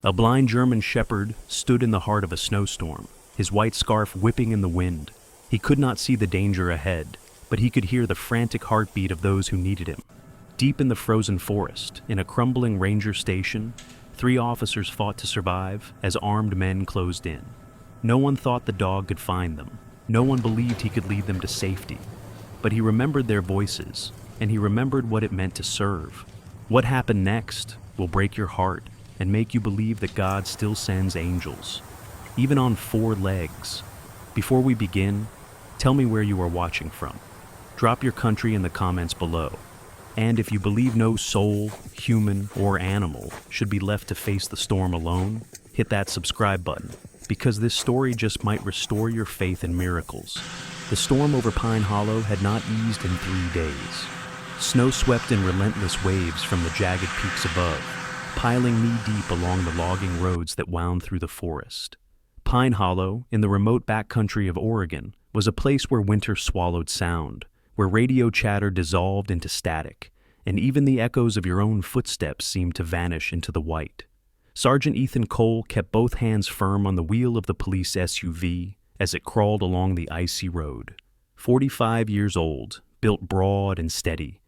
A blind German shepherd stood in the heart of a snowstorm, his white scarf whipping in the wind. He could not see the danger ahead, but he could hear the frantic heartbeat of those who needed him. Deep in the frozen forest, in a crumbling ranger station, 3 officers fought to survive as armed men closed in. No one thought the dog could find them. No one believed he could lead them to safety. But he remembered their voices, and he remembered what it meant to serve. What happened next will break your heart and make you believe that God still sends angels, even on 4 legs. Before we begin, tell me where you are watching from. Drop your country in the comments below. And if you believe no soul, human, or animal should be left to face the storm alone, hit that subscribe button, because this story just might restore your faith in miracles. The storm over Pine Hollow had not eased in 3 days. Snow swept in relentless waves from the jagged peaks above, piling knee-deep along the logging roads that wound through the forest. Pine Hollow, in the remote backcountry of Oregon, was a place where winter swallowed sound, where radio chatter dissolved into static, and even the echoes of your own footsteps seemed to vanish into the white. Sergeant Ethan Cole kept both hands firm on the wheel of the police SUV as it crawled along the icy road. 45 years old, built broad and steady,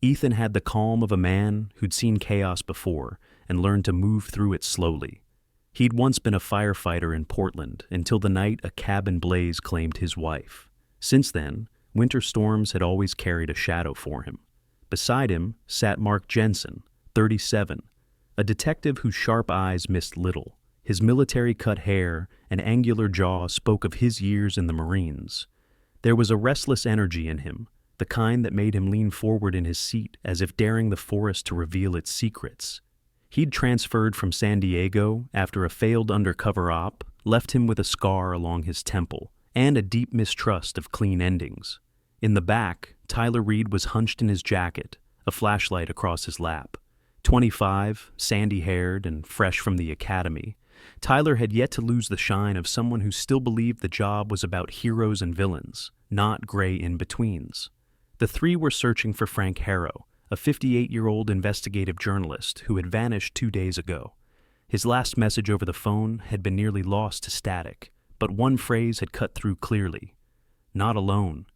Ethan had the calm of a man who'd seen chaos before and learned to move through it slowly. He'd once been a firefighter in Portland until the night a cabin blaze claimed his wife. Since then, winter storms had always carried a shadow for him. Beside him sat Mark Jensen, 37, a detective whose sharp eyes missed little. His military-cut hair and angular jaw spoke of his years in the Marines. There was a restless energy in him, the kind that made him lean forward in his seat as if daring the forest to reveal its secrets. He'd transferred from San Diego after a failed undercover op left him with a scar along his temple and a deep mistrust of clean endings. In the back, Tyler Reed was hunched in his jacket, a flashlight across his lap. 25, sandy-haired and fresh from the academy, Tyler had yet to lose the shine of someone who still believed the job was about heroes and villains, not gray in-betweens. The 3 were searching for Frank Harrow, a 58-year-old investigative journalist who had vanished 2 days ago. His last message over the phone had been nearly lost to static, but one phrase had cut through clearly. Not alone.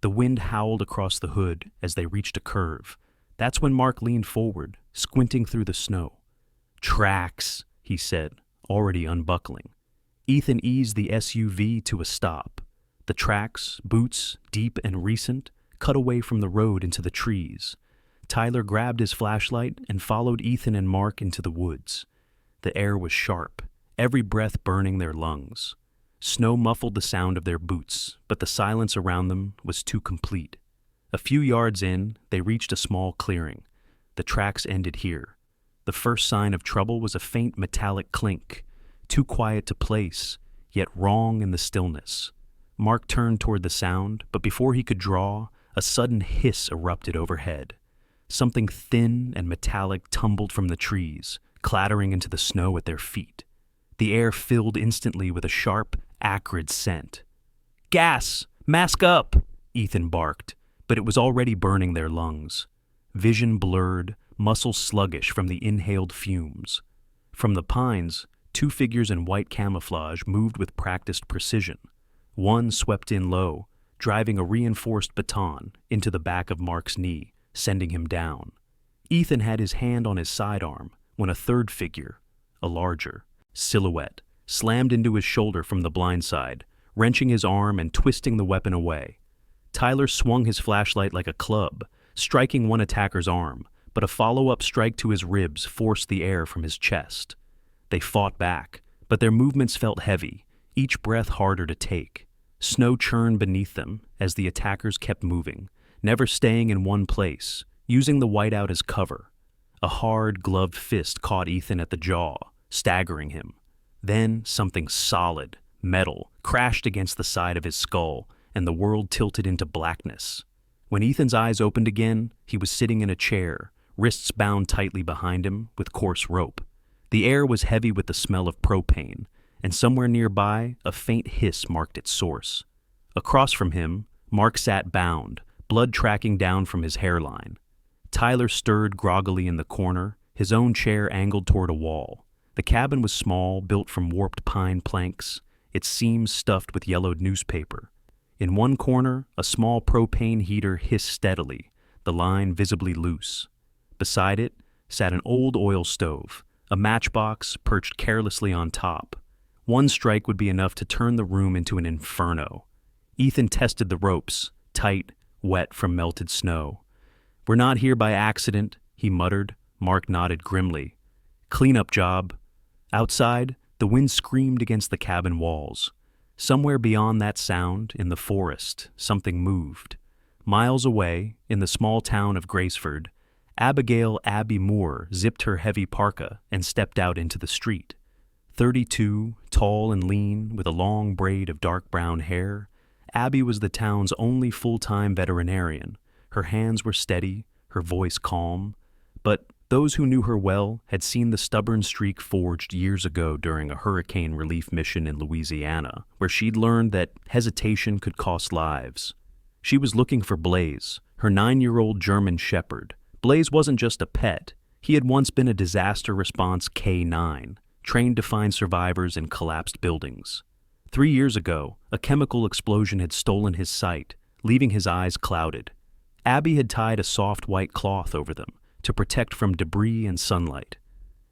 The wind howled across the hood as they reached a curve. That's when Mark leaned forward, squinting through the snow. "Tracks," he said, already unbuckling. Ethan eased the SUV to a stop. The tracks, boots, deep and recent, cut away from the road into the trees. Tyler grabbed his flashlight and followed Ethan and Mark into the woods. The air was sharp, every breath burning their lungs. Snow muffled the sound of their boots, but the silence around them was too complete. A few yards in, they reached a small clearing. The tracks ended here. The first sign of trouble was a faint metallic clink, too quiet to place, yet wrong in the stillness. Mark turned toward the sound, but before he could draw, a sudden hiss erupted overhead. Something thin and metallic tumbled from the trees, clattering into the snow at their feet. The air filled instantly with a sharp, acrid scent. "Gas! Mask up!" Ethan barked, but it was already burning their lungs. Vision blurred, muscles sluggish from the inhaled fumes. From the pines, 2 figures in white camouflage moved with practiced precision. One swept in low, driving a reinforced baton into the back of Mark's knee, sending him down. Ethan had his hand on his sidearm when a third figure, a larger silhouette, slammed into his shoulder from the blind side, wrenching his arm and twisting the weapon away. Tyler swung his flashlight like a club, striking one attacker's arm, but a follow-up strike to his ribs forced the air from his chest. They fought back, but their movements felt heavy, each breath harder to take. Snow churned beneath them as the attackers kept moving, never staying in one place, using the whiteout as cover. A hard, gloved fist caught Ethan at the jaw, staggering him. Then something solid, metal, crashed against the side of his skull, and the world tilted into blackness. When Ethan's eyes opened again, he was sitting in a chair, wrists bound tightly behind him with coarse rope. The air was heavy with the smell of propane, and somewhere nearby, a faint hiss marked its source. Across from him, Mark sat bound, blood tracking down from his hairline. Tyler stirred groggily in the corner, his own chair angled toward a wall. The cabin was small, built from warped pine planks, its seams stuffed with yellowed newspaper. In one corner, a small propane heater hissed steadily, the line visibly loose. Beside it sat an old oil stove, a matchbox perched carelessly on top. One strike would be enough to turn the room into an inferno. Ethan tested the ropes, tight, wet from melted snow. "We're not here by accident," he muttered. Mark nodded grimly. "Cleanup job." Outside, the wind screamed against the cabin walls. Somewhere beyond that sound, in the forest, something moved. Miles away, in the small town of Graceford, Abigail Abby Moore zipped her heavy parka and stepped out into the street. 32, tall and lean, with a long braid of dark brown hair, Abby was the town's only full-time veterinarian. Her hands were steady, her voice calm, but those who knew her well had seen the stubborn streak forged years ago during a hurricane relief mission in Louisiana, where she'd learned that hesitation could cost lives. She was looking for Blaze, her 9-year-old German shepherd. Blaze wasn't just a pet. He had once been a disaster response K9, trained to find survivors in collapsed buildings. 3 years ago, a chemical explosion had stolen his sight, leaving his eyes clouded. Abby had tied a soft white cloth over them to protect from debris and sunlight.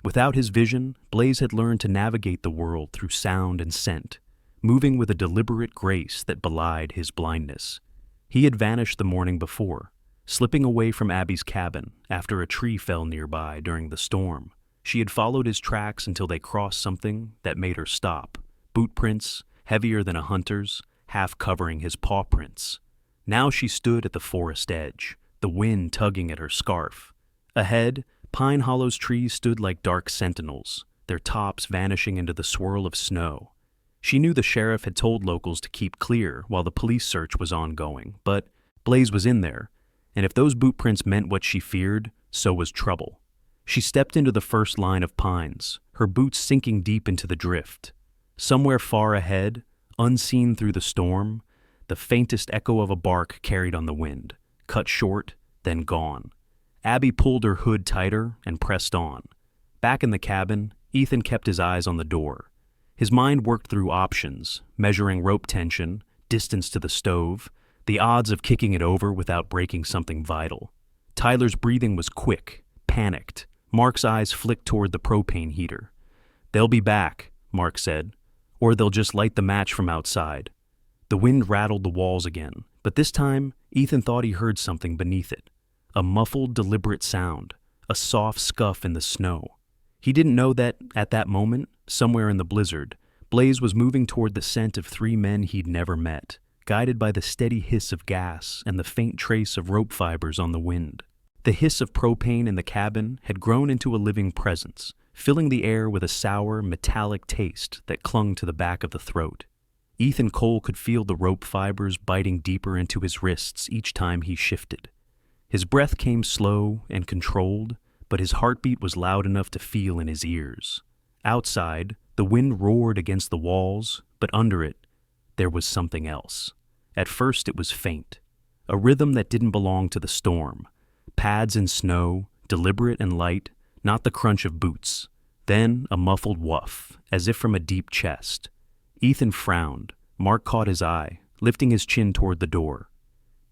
Without his vision, Blaze had learned to navigate the world through sound and scent, moving with a deliberate grace that belied his blindness. He had vanished the morning before, slipping away from Abby's cabin after a tree fell nearby during the storm. She had followed his tracks until they crossed something that made her stop. Boot prints, heavier than a hunter's, half covering his paw prints. Now she stood at the forest edge, the wind tugging at her scarf. Ahead, Pine Hollow's trees stood like dark sentinels, their tops vanishing into the swirl of snow. She knew the sheriff had told locals to keep clear while the police search was ongoing, but Blaze was in there, and if those boot prints meant what she feared, so was trouble. She stepped into the first line of pines, her boots sinking deep into the drift. Somewhere far ahead, unseen through the storm, the faintest echo of a bark carried on the wind, cut short, then gone. Abby pulled her hood tighter and pressed on. Back in the cabin, Ethan kept his eyes on the door. His mind worked through options, measuring rope tension, distance to the stove, the odds of kicking it over without breaking something vital. Tyler's breathing was quick, panicked. Mark's eyes flicked toward the propane heater. "They'll be back," Mark said, "or they'll just light the match from outside." The wind rattled the walls again, but this time Ethan thought he heard something beneath it. A muffled, deliberate sound, a soft scuff in the snow. He didn't know that, at that moment, somewhere in the blizzard, Blaze was moving toward the scent of 3 men he'd never met, guided by the steady hiss of gas and the faint trace of rope fibers on the wind. The hiss of propane in the cabin had grown into a living presence, filling the air with a sour, metallic taste that clung to the back of the throat. Ethan Cole could feel the rope fibers biting deeper into his wrists each time he shifted. His breath came slow and controlled, but his heartbeat was loud enough to feel in his ears. Outside, the wind roared against the walls, but under it, there was something else. At first it was faint, a rhythm that didn't belong to the storm. Pads in snow, deliberate and light, not the crunch of boots. Then a muffled woof, as if from a deep chest. Ethan frowned. Mark caught his eye, lifting his chin toward the door.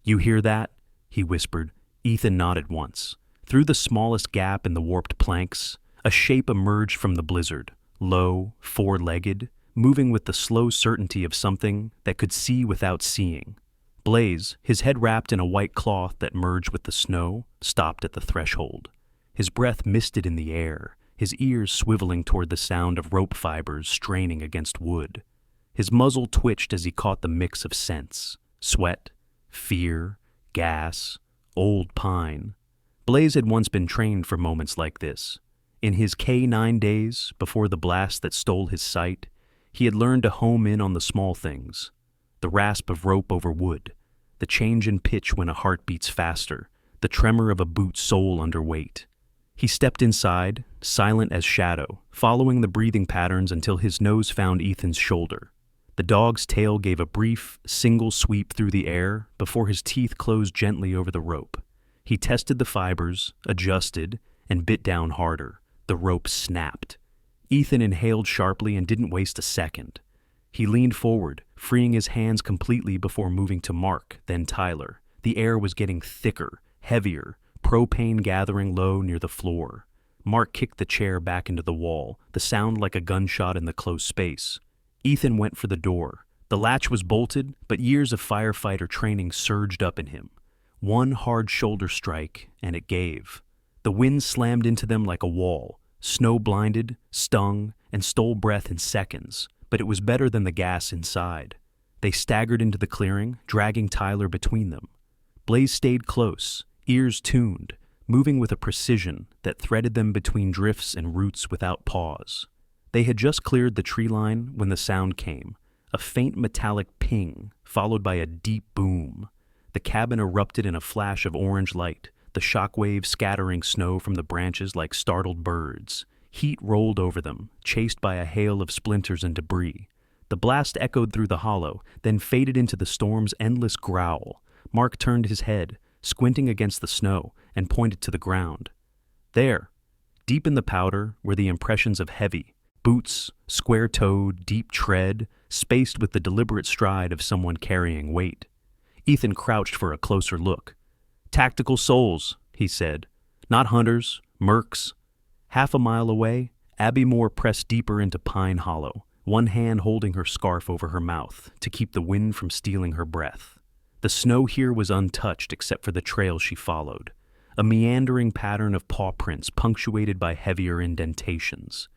"You hear that?" he whispered. Ethan nodded once. Through the smallest gap in the warped planks, a shape emerged from the blizzard, low, 4-legged, moving with the slow certainty of something that could see without seeing. Blaze, his head wrapped in a white cloth that merged with the snow, stopped at the threshold. His breath misted in the air, his ears swiveling toward the sound of rope fibers straining against wood. His muzzle twitched as he caught the mix of scents: sweat, fear, gas, old pine. Blaze had once been trained for moments like this. In his K9 days, before the blast that stole his sight, he had learned to home in on the small things: the rasp of rope over wood, the change in pitch when a heart beats faster, the tremor of a boot sole under weight. He stepped inside, silent as shadow, following the breathing patterns until his nose found Ethan's shoulder. The dog's tail gave a brief, single sweep through the air before his teeth closed gently over the rope. He tested the fibers, adjusted, and bit down harder. The rope snapped. Ethan inhaled sharply and didn't waste a second. He leaned forward, freeing his hands completely before moving to Mark, then Tyler. The air was getting thicker, heavier, propane gathering low near the floor. Mark kicked the chair back into the wall, the sound like a gunshot in the close space. Ethan went for the door. The latch was bolted, but years of firefighter training surged up in him. One hard shoulder strike, and it gave. The wind slammed into them like a wall. Snow blinded, stung, and stole breath in seconds, but it was better than the gas inside. They staggered into the clearing, dragging Tyler between them. Blaze stayed close, ears tuned, moving with a precision that threaded them between drifts and roots without pause. They had just cleared the tree line when the sound came, a faint metallic ping, followed by a deep boom. The cabin erupted in a flash of orange light, the shockwave scattering snow from the branches like startled birds. Heat rolled over them, chased by a hail of splinters and debris. The blast echoed through the hollow, then faded into the storm's endless growl. Mark turned his head, squinting against the snow, and pointed to the ground. There, deep in the powder, were the impressions of heavy boots, square-toed, deep tread, spaced with the deliberate stride of someone carrying weight. Ethan crouched for a closer look. "Tactical souls," he said. "Not hunters, mercs." Half a mile away, Abby Moore pressed deeper into Pine Hollow, one hand holding her scarf over her mouth to keep the wind from stealing her breath. The snow here was untouched except for the trail she followed, a meandering pattern of paw prints punctuated by heavier indentations.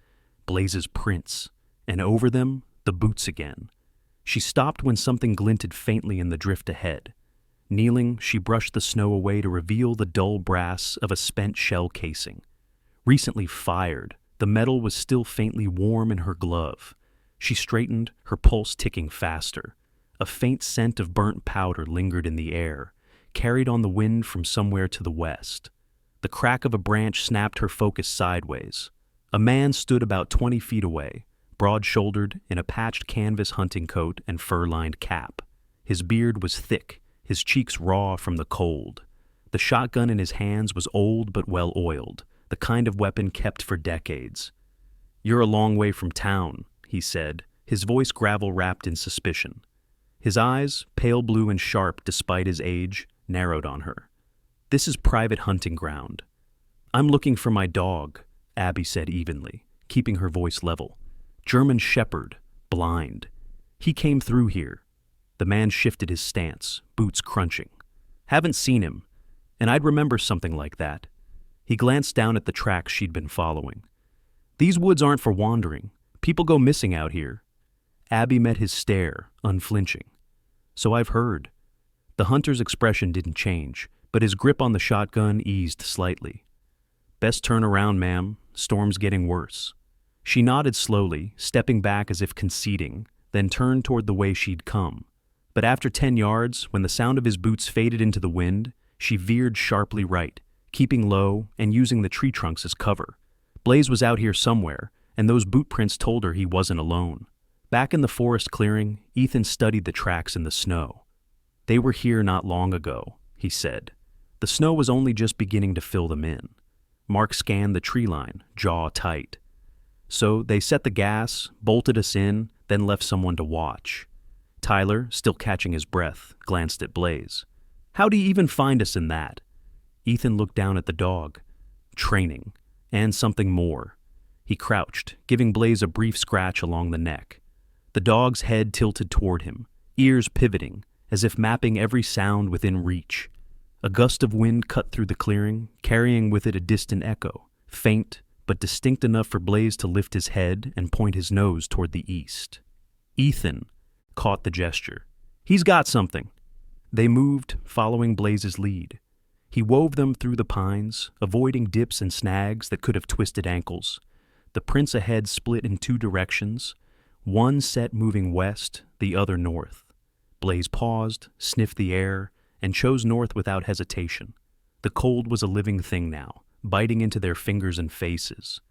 Blaze's prints, and over them, the boots again. She stopped when something glinted faintly in the drift ahead. Kneeling, she brushed the snow away to reveal the dull brass of a spent shell casing. Recently fired, the metal was still faintly warm in her glove. She straightened, her pulse ticking faster. A faint scent of burnt powder lingered in the air, carried on the wind from somewhere to the west. The crack of a branch snapped her focus sideways. A man stood about 20 feet away, broad-shouldered, in a patched canvas hunting coat and fur-lined cap. His beard was thick, his cheeks raw from the cold. The shotgun in his hands was old but well-oiled, the kind of weapon kept for decades. "You're a long way from town," he said, his voice gravel-wrapped in suspicion. His eyes, pale blue and sharp despite his age, narrowed on her. "This is private hunting ground." "I'm looking for my dog," Abby said evenly, keeping her voice level. "German shepherd, blind. He came through here." The man shifted his stance, boots crunching. "Haven't seen him, and I'd remember something like that." He glanced down at the tracks she'd been following. "These woods aren't for wandering. People go missing out here." Abby met his stare, unflinching. "So I've heard." The hunter's expression didn't change, but his grip on the shotgun eased slightly. "Best turn around, ma'am. Storm's getting worse." She nodded slowly, stepping back as if conceding, then turned toward the way she'd come. But after 10 yards, when the sound of his boots faded into the wind, she veered sharply right, keeping low and using the tree trunks as cover. Blaze was out here somewhere, and those boot prints told her he wasn't alone. Back in the forest clearing, Ethan studied the tracks in the snow. "They were here not long ago," he said. The snow was only just beginning to fill them in. Mark scanned the tree line, jaw tight. "So they set the gas, bolted us in, then left someone to watch." Tyler, still catching his breath, glanced at Blaze. "How'd he even find us in that?" Ethan looked down at the dog. Training, and something more. He crouched, giving Blaze a brief scratch along the neck. The dog's head tilted toward him, ears pivoting, as if mapping every sound within reach. A gust of wind cut through the clearing, carrying with it a distant echo, faint but distinct enough for Blaze to lift his head and point his nose toward the east. Ethan caught the gesture. "He's got something." They moved, following Blaze's lead. He wove them through the pines, avoiding dips and snags that could have twisted ankles. The prints ahead split in 2 directions, one set moving west, the other north. Blaze paused, sniffed the air, and chose north without hesitation. The cold was a living thing now, biting into their fingers and faces.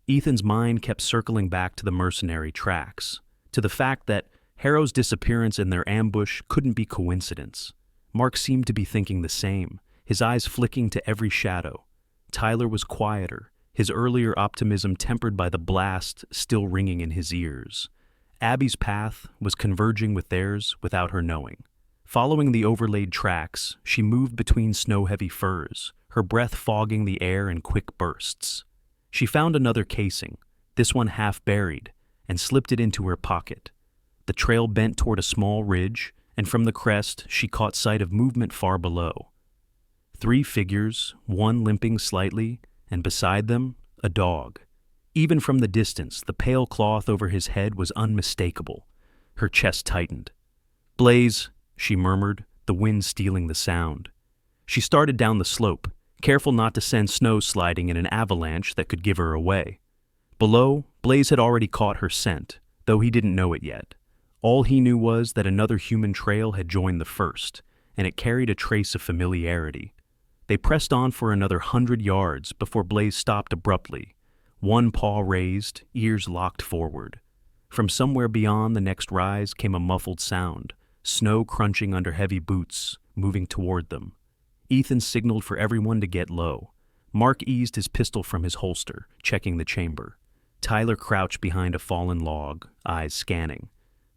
Ethan's mind kept circling back to the mercenary tracks, to the fact that Harrow's disappearance and their ambush couldn't be coincidence. Mark seemed to be thinking the same, his eyes flicking to every shadow. Tyler was quieter, his earlier optimism tempered by the blast still ringing in his ears. Abby's path was converging with theirs without her knowing. Following the overlaid tracks, she moved between snow-heavy firs, her breath fogging the air in quick bursts. She found another casing, this one half buried, and slipped it into her pocket. The trail bent toward a small ridge, and from the crest she caught sight of movement far below. 3 figures, one limping slightly, and beside them, a dog. Even from the distance, the pale cloth over his head was unmistakable. Her chest tightened. "Blaze," she murmured, the wind stealing the sound. She started down the slope, careful not to send snow sliding in an avalanche that could give her away. Below, Blaze had already caught her scent, though he didn't know it yet. All he knew was that another human trail had joined the first, and it carried a trace of familiarity. They pressed on for another 100 yards before Blaze stopped abruptly, one paw raised, ears locked forward. From somewhere beyond the next rise came a muffled sound, snow crunching under heavy boots, moving toward them. Ethan signaled for everyone to get low. Mark eased his pistol from his holster, checking the chamber. Tyler crouched behind a fallen log, eyes scanning.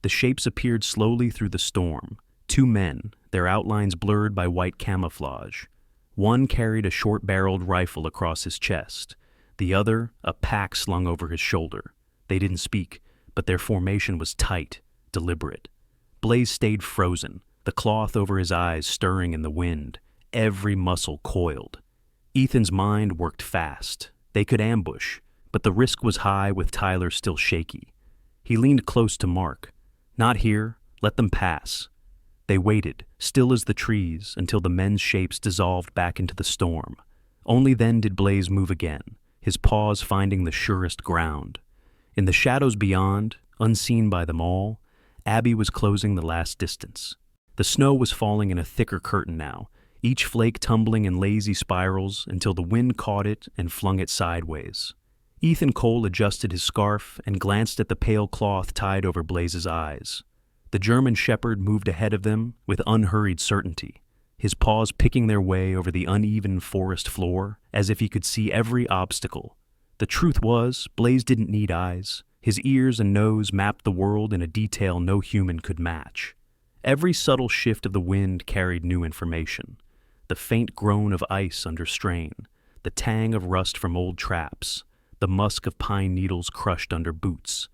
The shapes appeared slowly through the storm. 2 men, their outlines blurred by white camouflage. One carried a short-barreled rifle across his chest. The other, a pack slung over his shoulder. They didn't speak, but their formation was tight, deliberate. Blaze stayed frozen, the cloth over his eyes stirring in the wind, every muscle coiled. Ethan's mind worked fast. They could ambush, but the risk was high with Tyler still shaky. He leaned close to Mark. "Not here, let them pass." They waited, still as the trees, until the men's shapes dissolved back into the storm. Only then did Blaze move again, his paws finding the surest ground. In the shadows beyond, unseen by them all, Abby was closing the last distance. The snow was falling in a thicker curtain now, each flake tumbling in lazy spirals until the wind caught it and flung it sideways. Ethan Cole adjusted his scarf and glanced at the pale cloth tied over Blaze's eyes. The German shepherd moved ahead of them with unhurried certainty, his paws picking their way over the uneven forest floor as if he could see every obstacle. The truth was, Blaze didn't need eyes. His ears and nose mapped the world in a detail no human could match. Every subtle shift of the wind carried new information. The faint groan of ice under strain, the tang of rust from old traps, the musk of pine needles crushed under boots.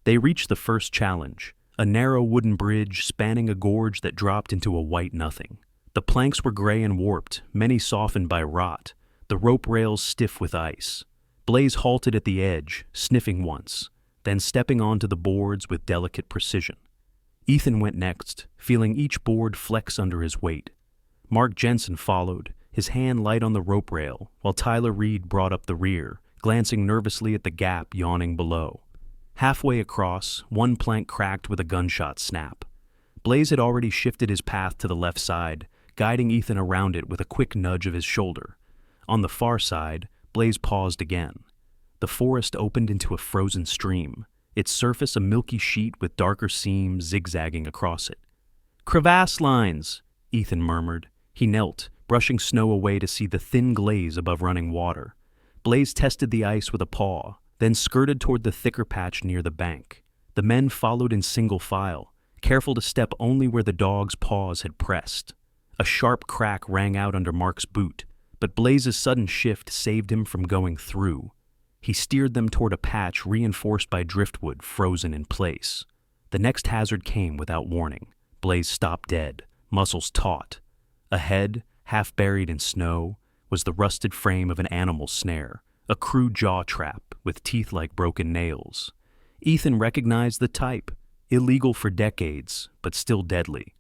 They reached the first challenge, a narrow wooden bridge spanning a gorge that dropped into a white nothing. The planks were gray and warped, many softened by rot, the rope rails stiff with ice. Blaze halted at the edge, sniffing once, then stepping onto the boards with delicate precision. Ethan went next, feeling each board flex under his weight. Mark Jensen followed, his hand light on the rope rail, while Tyler Reed brought up the rear, glancing nervously at the gap yawning below. Halfway across, one plank cracked with a gunshot snap. Blaze had already shifted his path to the left side, guiding Ethan around it with a quick nudge of his shoulder. On the far side, Blaze paused again. The forest opened into a frozen stream, its surface a milky sheet with darker seams zigzagging across it. "Crevasse lines," Ethan murmured. He knelt, brushing snow away to see the thin glaze above running water. Blaze tested the ice with a paw, then skirted toward the thicker patch near the bank. The men followed in single file, careful to step only where the dog's paws had pressed. A sharp crack rang out under Mark's boot, but Blaze's sudden shift saved him from going through. He steered them toward a patch reinforced by driftwood frozen in place. The next hazard came without warning. Blaze stopped dead, muscles taut. Ahead, half buried in snow, was the rusted frame of an animal snare, a crude jaw trap with teeth like broken nails. Ethan recognized the type, illegal for decades, but still deadly.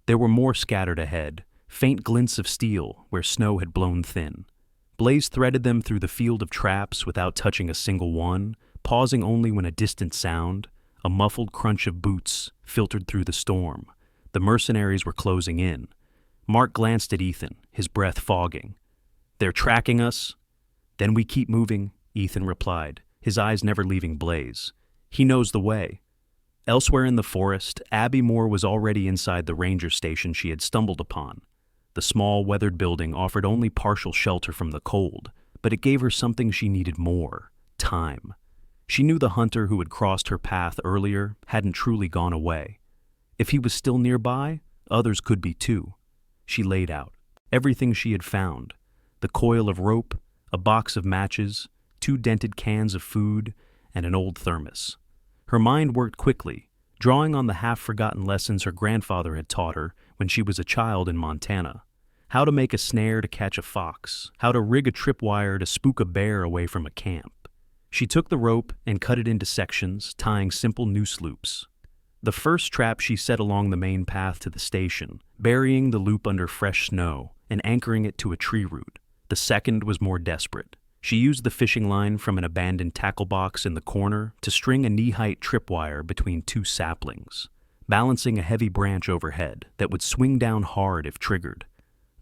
There were more scattered ahead, faint glints of steel where snow had blown thin. Blaze threaded them through the field of traps without touching a single one, pausing only when a distant sound, a muffled crunch of boots, filtered through the storm. The mercenaries were closing in. Mark glanced at Ethan, his breath fogging. "They're tracking us?" "Then we keep moving," Ethan replied, his eyes never leaving Blaze. "He knows the way." Elsewhere in the forest, Abby Moore was already inside the ranger station she had stumbled upon. The small, weathered building offered only partial shelter from the cold, but it gave her something she needed more: time. She knew the hunter who had crossed her path earlier hadn't truly gone away. If he was still nearby, others could be too. She laid out everything she had found: the coil of rope, a box of matches, 2 dented cans of food, and an old thermos. Her mind worked quickly, drawing on the half-forgotten lessons her grandfather had taught her when she was a child in Montana. How to make a snare to catch a fox, how to rig a tripwire to spook a bear away from a camp. She took the rope and cut it into sections, tying simple noose loops. The first trap she set along the main path to the station, burying the loop under fresh snow and anchoring it to a tree root. The second was more desperate. She used the fishing line from an abandoned tackle box in the corner to string a knee-height tripwire between 2 saplings, balancing a heavy branch overhead that would swing down hard if triggered.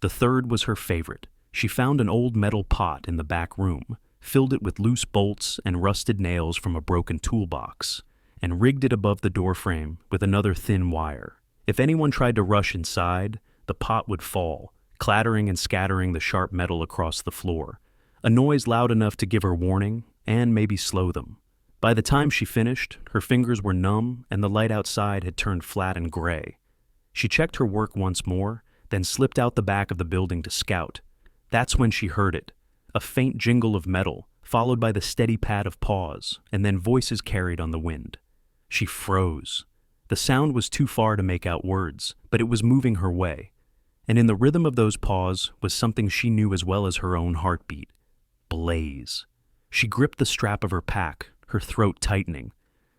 The third was her favorite. She found an old metal pot in the back room, filled it with loose bolts and rusted nails from a broken toolbox, and rigged it above the doorframe with another thin wire. If anyone tried to rush inside, the pot would fall, clattering and scattering the sharp metal across the floor, a noise loud enough to give her warning and maybe slow them. By the time she finished, her fingers were numb and the light outside had turned flat and gray. She checked her work once more, then slipped out the back of the building to scout. That's when she heard it, a faint jingle of metal, followed by the steady pad of paws, and then voices carried on the wind. She froze. The sound was too far to make out words, but it was moving her way. And in the rhythm of those paws was something she knew as well as her own heartbeat: Blaze. She gripped the strap of her pack, her throat tightening.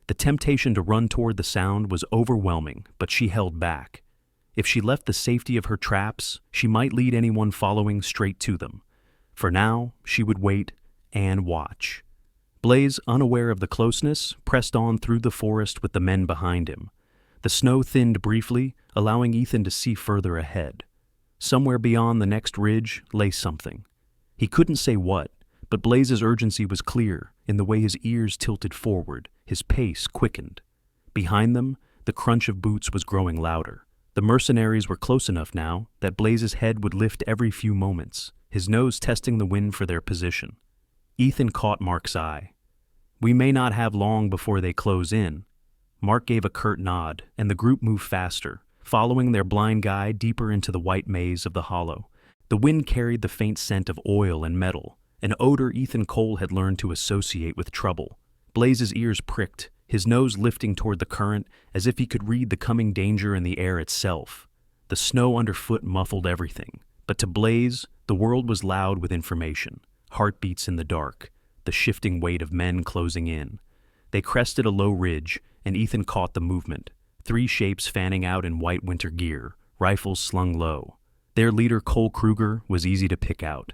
The temptation to run toward the sound was overwhelming, but she held back. If she left the safety of her traps, she might lead anyone following straight to them. For now, she would wait and watch. Blaze, unaware of the closeness, pressed on through the forest with the men behind him. The snow thinned briefly, allowing Ethan to see further ahead. Somewhere beyond the next ridge lay something. He couldn't say what, but Blaze's urgency was clear in the way his ears tilted forward, his pace quickened. Behind them, the crunch of boots was growing louder. The mercenaries were close enough now that Blaze's head would lift every few moments, his nose testing the wind for their position. Ethan caught Mark's eye. "We may not have long before they close in." Mark gave a curt nod, and the group moved faster, following their blind guide deeper into the white maze of the hollow. The wind carried the faint scent of oil and metal, an odor Ethan Cole had learned to associate with trouble. Blaze's ears pricked, his nose lifting toward the current as if he could read the coming danger in the air itself. The snow underfoot muffled everything, but to Blaze, the world was loud with information: heartbeats in the dark, the shifting weight of men closing in. They crested a low ridge, and Ethan caught the movement: 3 shapes fanning out in white winter gear, rifles slung low. Their leader, Cole Kruger, was easy to pick out.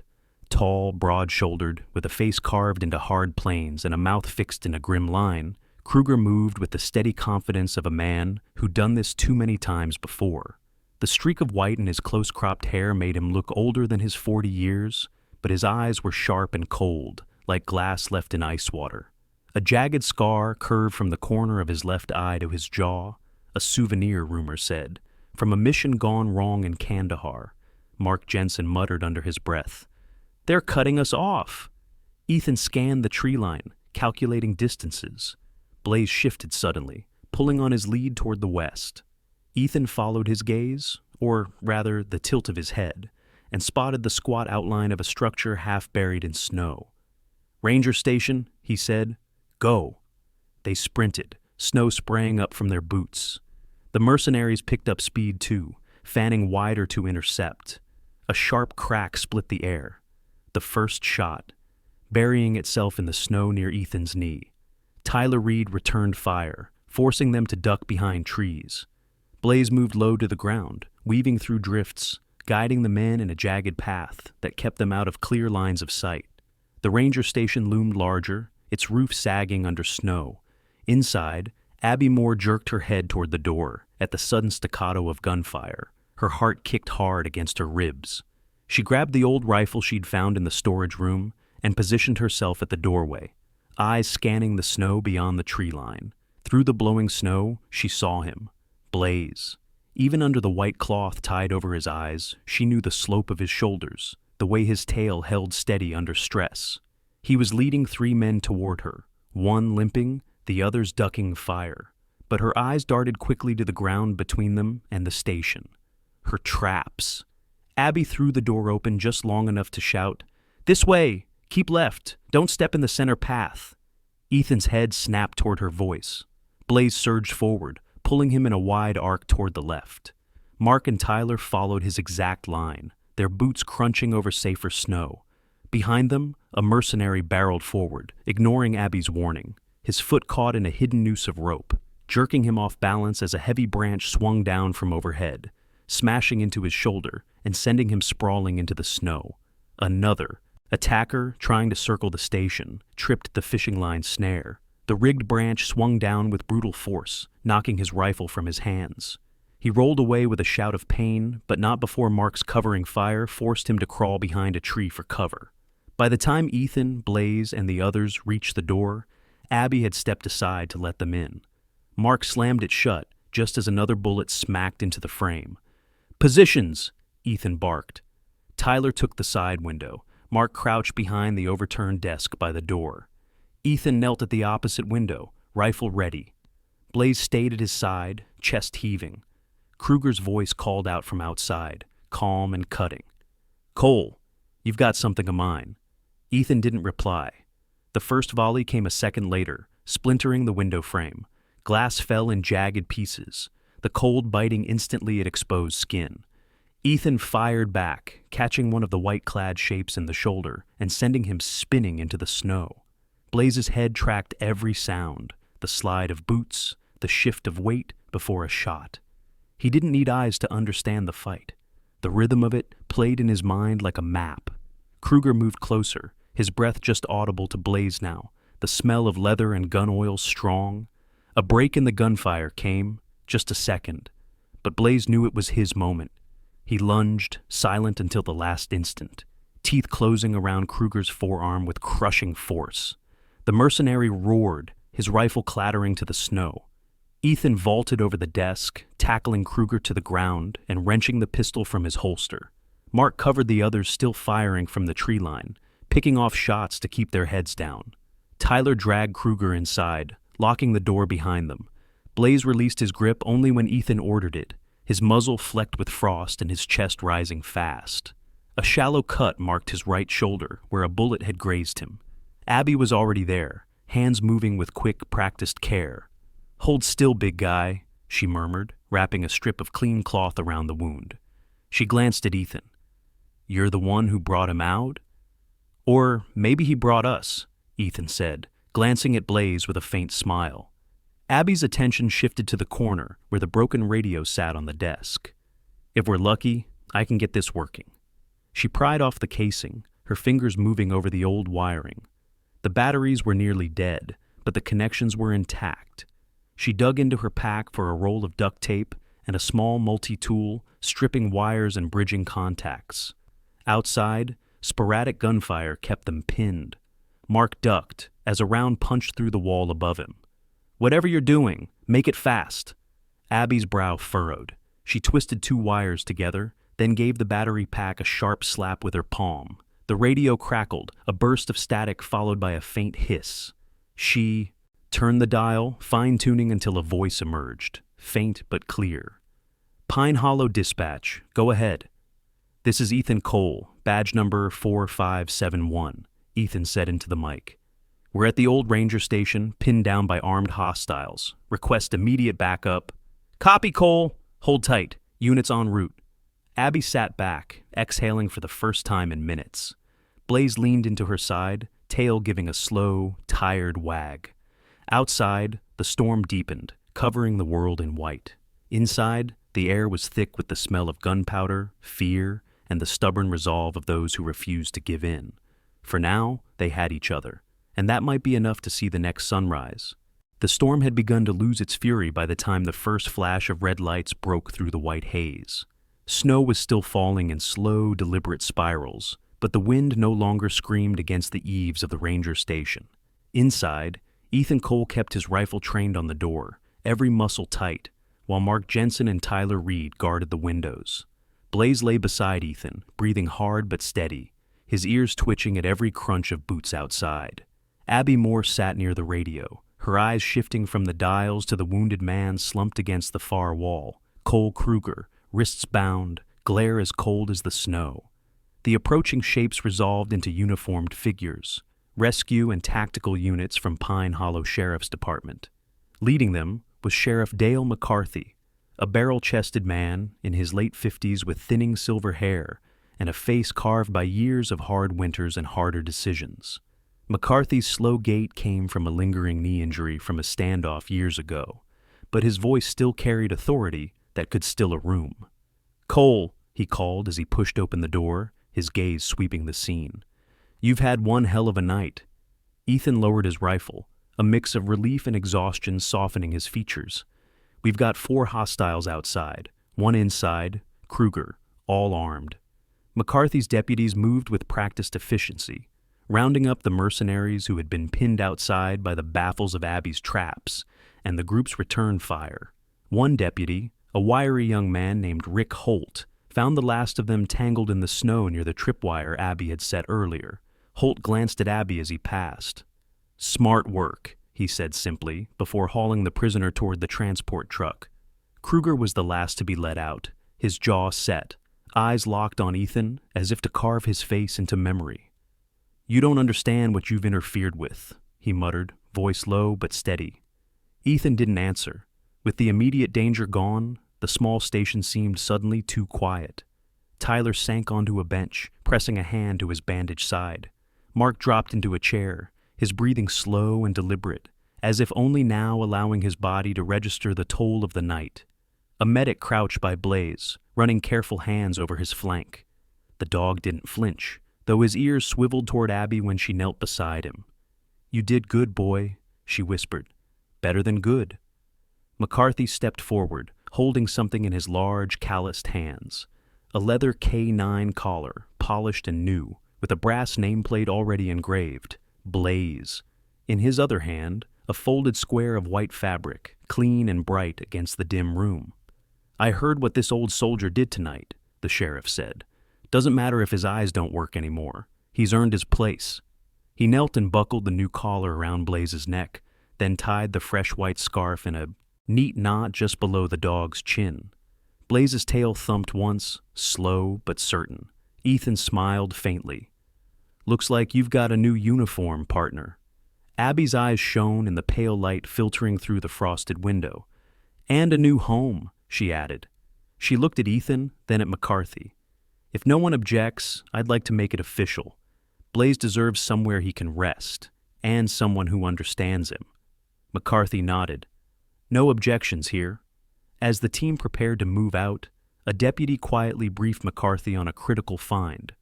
Tall, broad-shouldered, with a face carved into hard planes and a mouth fixed in a grim line, Kruger moved with the steady confidence of a man who'd done this too many times before. The streak of white in his close-cropped hair made him look older than his 40 years, but his eyes were sharp and cold, like glass left in ice water. A jagged scar curved from the corner of his left eye to his jaw, a souvenir, rumor said, from a mission gone wrong in Kandahar. Mark Jensen muttered under his breath, "They're cutting us off." Ethan scanned the tree line, calculating distances. Blaze shifted suddenly, pulling on his lead toward the west. Ethan followed his gaze, or rather the tilt of his head, and spotted the squat outline of a structure half buried in snow. "Ranger station," he said. "Go." They sprinted, snow spraying up from their boots. The mercenaries picked up speed too, fanning wider to intercept. A sharp crack split the air. The first shot, burying itself in the snow near Ethan's knee. Tyler Reed returned fire, forcing them to duck behind trees. Blaze moved low to the ground, weaving through drifts, guiding the men in a jagged path that kept them out of clear lines of sight. The ranger station loomed larger, its roof sagging under snow. Inside, Abby Moore jerked her head toward the door at the sudden staccato of gunfire. Her heart kicked hard against her ribs. She grabbed the old rifle she'd found in the storage room and positioned herself at the doorway, eyes scanning the snow beyond the tree line. Through the blowing snow, she saw him, Blaze. Even under the white cloth tied over his eyes, she knew the slope of his shoulders, the way his tail held steady under stress. He was leading 3 men toward her, one limping, the others ducking fire. But her eyes darted quickly to the ground between them and the station. Her traps. Abby threw the door open just long enough to shout, "This way! Keep left! Don't step in the center path!" Ethan's head snapped toward her voice. Blaze surged forward, pulling him in a wide arc toward the left. Mark and Tyler followed his exact line, their boots crunching over safer snow. Behind them, a mercenary barreled forward, ignoring Abby's warning, his foot caught in a hidden noose of rope, jerking him off balance as a heavy branch swung down from overhead, smashing into his shoulder and sending him sprawling into the snow. Another attacker, trying to circle the station, tripped the fishing line snare. The rigged branch swung down with brutal force, knocking his rifle from his hands. He rolled away with a shout of pain, but not before Mark's covering fire forced him to crawl behind a tree for cover. By the time Ethan, Blaze, and the others reached the door, Abby had stepped aside to let them in. Mark slammed it shut just as another bullet smacked into the frame. "Positions!" Ethan barked. Tyler took the side window. Mark crouched behind the overturned desk by the door. Ethan knelt at the opposite window, rifle ready. Blaze stayed at his side, chest heaving. Kruger's voice called out from outside, calm and cutting. "Cole, you've got something of mine." Ethan didn't reply. The first volley came a second later, splintering the window frame. Glass fell in jagged pieces, the cold biting instantly at exposed skin. Ethan fired back, catching one of the white-clad shapes in the shoulder and sending him spinning into the snow. Blaze's head tracked every sound, the slide of boots, the shift of weight before a shot. He didn't need eyes to understand the fight. The rhythm of it played in his mind like a map. Kruger moved closer, his breath just audible to Blaze now, the smell of leather and gun oil strong. A break in the gunfire came, just a second, but Blaze knew it was his moment. He lunged, silent until the last instant, teeth closing around Kruger's forearm with crushing force. The mercenary roared, his rifle clattering to the snow. Ethan vaulted over the desk, tackling Kruger to the ground and wrenching the pistol from his holster. Mark covered the others still firing from the tree line, picking off shots to keep their heads down. Tyler dragged Kruger inside, locking the door behind them. Blaze released his grip only when Ethan ordered it, his muzzle flecked with frost and his chest rising fast. A shallow cut marked his right shoulder, where a bullet had grazed him. Abby was already there, hands moving with quick, practiced care. "Hold still, big guy," she murmured, wrapping a strip of clean cloth around the wound. She glanced at Ethan. "You're the one who brought him out?" "Or maybe he brought us," Ethan said, glancing at Blaze with a faint smile. Abby's attention shifted to the corner where the broken radio sat on the desk. "If we're lucky, I can get this working." She pried off the casing, her fingers moving over the old wiring. The batteries were nearly dead, but the connections were intact. She dug into her pack for a roll of duct tape and a small multi-tool, stripping wires and bridging contacts. Outside, sporadic gunfire kept them pinned. Mark ducked as a round punched through the wall above him. "Whatever you're doing, make it fast." Abby's brow furrowed. She twisted 2 wires together, then gave the battery pack a sharp slap with her palm. The radio crackled, a burst of static followed by a faint hiss. She turned the dial, fine-tuning until a voice emerged, faint but clear. "Pine Hollow Dispatch, go ahead." "This is Ethan Cole, badge number 4571, Ethan said into the mic. "We're at the old ranger station, pinned down by armed hostiles. Request immediate backup." "Copy, Cole. Hold tight. Units en route." Abby sat back, exhaling for the first time in minutes. Blaze leaned into her side, tail giving a slow, tired wag. Outside, the storm deepened, covering the world in white. Inside, the air was thick with the smell of gunpowder, fear, and the stubborn resolve of those who refused to give in. For now, they had each other, and that might be enough to see the next sunrise. The storm had begun to lose its fury by the time the first flash of red lights broke through the white haze. Snow was still falling in slow, deliberate spirals, but the wind no longer screamed against the eaves of the ranger station. Inside, Ethan Cole kept his rifle trained on the door, every muscle tight, while Mark Jensen and Tyler Reed guarded the windows. Blaze lay beside Ethan, breathing hard but steady, his ears twitching at every crunch of boots outside. Abby Moore sat near the radio, her eyes shifting from the dials to the wounded man slumped against the far wall. Cole Kruger, wrists bound, glare as cold as the snow. The approaching shapes resolved into uniformed figures, rescue and tactical units from Pine Hollow Sheriff's Department. Leading them was Sheriff Dale McCarthy, a barrel-chested man in his late 50s with thinning silver hair and a face carved by years of hard winters and harder decisions. McCarthy's slow gait came from a lingering knee injury from a standoff years ago, but his voice still carried authority that could still a room. "Cole," he called as he pushed open the door, his gaze sweeping the scene. "You've had one hell of a night." Ethan lowered his rifle, a mix of relief and exhaustion softening his features. "We've got 4 hostiles outside, 1 inside, Kruger, all armed." McCarthy's deputies moved with practiced efficiency, rounding up the mercenaries who had been pinned outside by the baffles of Abby's traps and the group's return fire. One deputy, a wiry young man named Rick Holt, found the last of them tangled in the snow near the tripwire Abby had set earlier. Holt glanced at Abby as he passed. "Smart work," he said simply, before hauling the prisoner toward the transport truck. Kruger was the last to be let out, his jaw set, eyes locked on Ethan as if to carve his face into memory. "You don't understand what you've interfered with," he muttered, voice low but steady. Ethan didn't answer. With the immediate danger gone, the small station seemed suddenly too quiet. Tyler sank onto a bench, pressing a hand to his bandaged side. Mark dropped into a chair, his breathing slow and deliberate, as if only now allowing his body to register the toll of the night. A medic crouched by Blaze, running careful hands over his flank. The dog didn't flinch, though his ears swiveled toward Abby when she knelt beside him. "You did good, boy," she whispered. "Better than good." McCarthy stepped forward, holding something in his large, calloused hands. A leather K9 collar, polished and new, with a brass nameplate already engraved, Blaze. In his other hand, a folded square of white fabric, clean and bright against the dim room. "I heard what this old soldier did tonight," the sheriff said. "Doesn't matter if his eyes don't work anymore. He's earned his place." He knelt and buckled the new collar around Blaze's neck, then tied the fresh white scarf in a neat knot just below the dog's chin. Blaze's tail thumped once, slow but certain. Ethan smiled faintly. "Looks like you've got a new uniform, partner." Abby's eyes shone in the pale light filtering through the frosted window. "And a new home," she added. She looked at Ethan, then at McCarthy. "If no one objects, I'd like to make it official. Blaze deserves somewhere he can rest, and someone who understands him." McCarthy nodded. "No objections here." As the team prepared to move out, a deputy quietly briefed McCarthy on a critical find,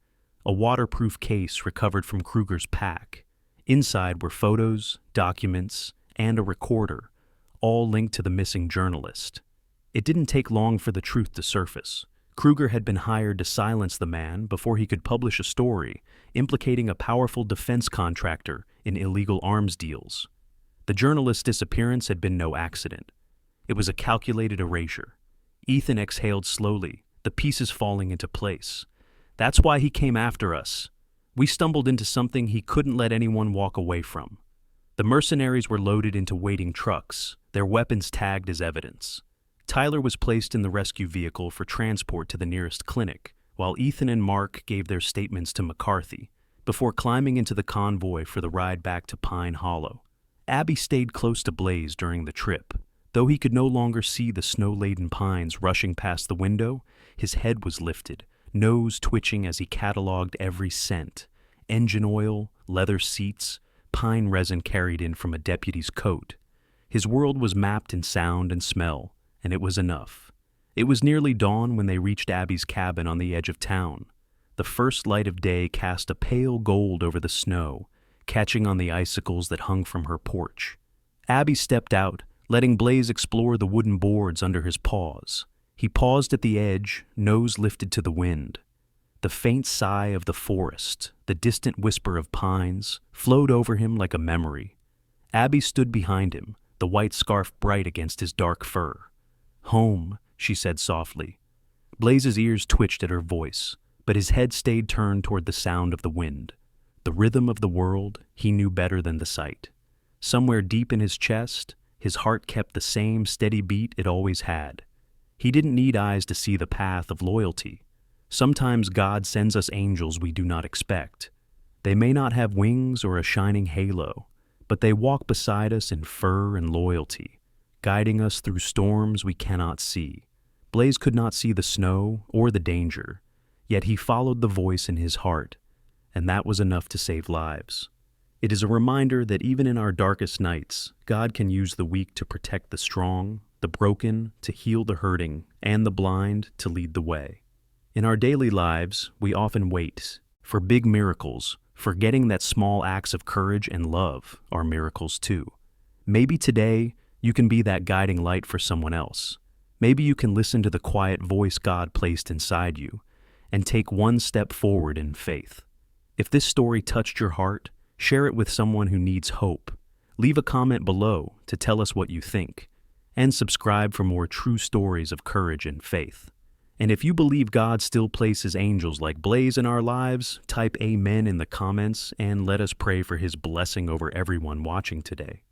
a waterproof case recovered from Kruger's pack. Inside were photos, documents, and a recorder, all linked to the missing journalist. It didn't take long for the truth to surface. Kruger had been hired to silence the man before he could publish a story implicating a powerful defense contractor in illegal arms deals. The journalist's disappearance had been no accident. It was a calculated erasure. Ethan exhaled slowly, the pieces falling into place. "That's why he came after us. We stumbled into something he couldn't let anyone walk away from." The mercenaries were loaded into waiting trucks, their weapons tagged as evidence. Tyler was placed in the rescue vehicle for transport to the nearest clinic, while Ethan and Mark gave their statements to McCarthy, before climbing into the convoy for the ride back to Pine Hollow. Abby stayed close to Blaze during the trip. Though he could no longer see the snow-laden pines rushing past the window, his head was lifted, nose twitching as he cataloged every scent: engine oil, leather seats, pine resin carried in from a deputy's coat. His world was mapped in sound and smell, and it was enough. It was nearly dawn when they reached Abby's cabin on the edge of town. The first light of day cast a pale gold over the snow, catching on the icicles that hung from her porch. Abby stepped out, letting Blaze explore the wooden boards under his paws. He paused at the edge, nose lifted to the wind. The faint sigh of the forest, the distant whisper of pines, flowed over him like a memory. Abby stood behind him, the white scarf bright against his dark fur. "Home," she said softly. Blaze's ears twitched at her voice. but his head stayed turned toward the sound of the wind. The rhythm of the world he knew better than the sight. Somewhere deep in his chest, his heart kept the same steady beat it always had. He didn't need eyes to see the path of loyalty. Sometimes God sends us angels we do not expect. They may not have wings or a shining halo, but they walk beside us in fur and loyalty, guiding us through storms we cannot see. Blaze could not see the snow or the danger, yet he followed the voice in his heart, and that was enough to save lives. It is a reminder that even in our darkest nights, God can use the weak to protect the strong, the broken to heal the hurting, and the blind to lead the way. In our daily lives, we often wait for big miracles, forgetting that small acts of courage and love are miracles too. Maybe today you can be that guiding light for someone else. Maybe you can listen to the quiet voice God placed inside you and take one step forward in faith. If this story touched your heart, share it with someone who needs hope. Leave a comment below to tell us what you think, and subscribe for more true stories of courage and faith. And if you believe God still places angels like Blaze in our lives, type amen in the comments and let us pray for his blessing over everyone watching today.